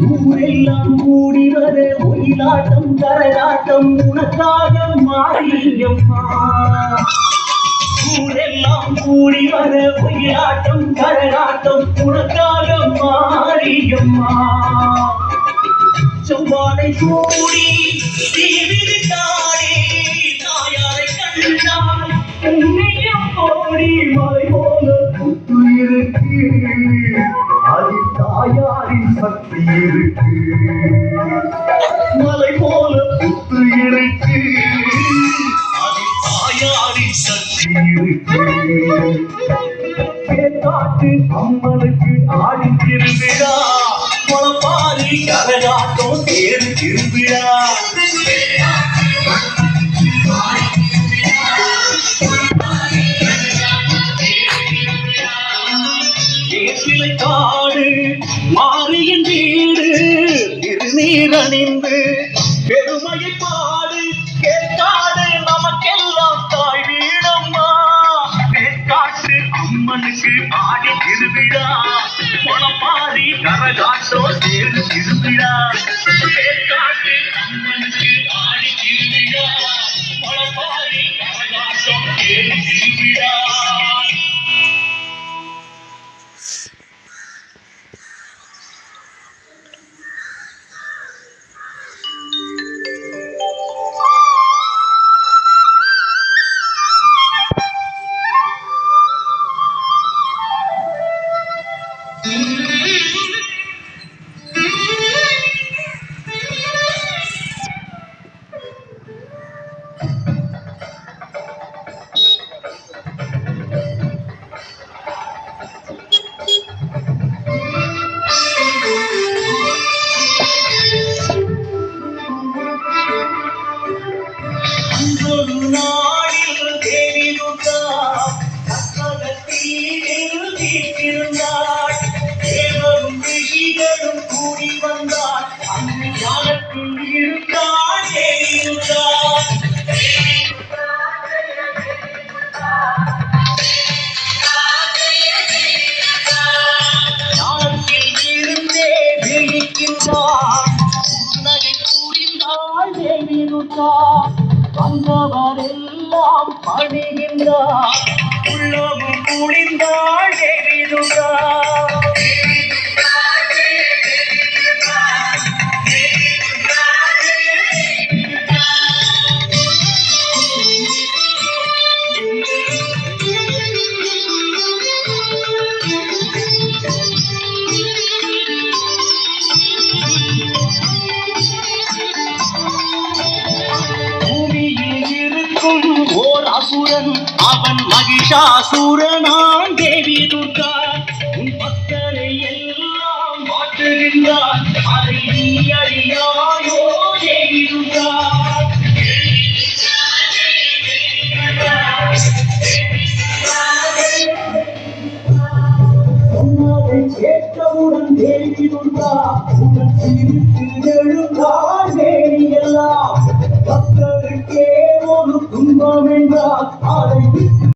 ஊரெல்லாம் கூடி வர ஒயிலாட்டம் கரகாட்டம் உனக்காக மாரியம்மா. ஊரெல்லாம் கூடி வர ஒயிலாட்டம் கரகாட்டம் உனக்காக மாரியம்மா. செவ்வாடை கூடி தீவிரித்தாடி தாயாரை கண்டால் உன்னையும் ஓடி மலை போல புத்து இருக்கு. அது தாயாரின் சக்தி இருக்கு. மலை போல புத்து இருக்கு. அது தாயாரின் சக்தி இருக்கு. காட்டு அம்மனுக்கு ஆடி திருவிழா முளப்பாரி கரகாட்டம் தேடி திருவிழா. தேசிலை காடு மாரியின் வீடு திருநீர் அணிந்து பெருமையை பாடு. கேட்காடு நமக்கெல்லாம் தாய் வீடம்மா. காட்டு அம்மனுக்கு ஆடி திருவிழா முளப்பாரி கரகாட்டம் தேடி திருவிழா. காட்டு அம்மனுக்கு ஆடி திருவிழா முளப்பாரி கரகாட்டம் தேடி திருவிழா. ஒரு நாளில் தேவி துர்கா கற்பகத்தீவில் வீற்றிருந்தாள். தேவரும் ரிஷிகளும் கூடி வந்தாள். அந்த ஞானத்தில் இருந்தாள் தேவி துர்கா. ஞானத்தில் இருந்தே விழிக்கின்றாள். புன்னகை புரிந்தாள் தேவி துர்கா. வந்தவரெல்லாம் பணிகின்றார். உள்ளமும் குளிர்ந்தாள் தேவி துர்கா. ஓர் அசுரன் அவன் மகிஷாசுரனான் தேவி துர்கா. உன் பக்தரை எல்லாம் மாற்றுகின்றான். அதை நீ அறியாயோ தேவி துர்கா. சொன்னதை கேட்டவுடன் தேவி துர்கா உடன் சிரித்து எழுந்தாள் தேவி எல்லாம். பக்தருக்கே ஒரு துன்பம் என்றால் அதை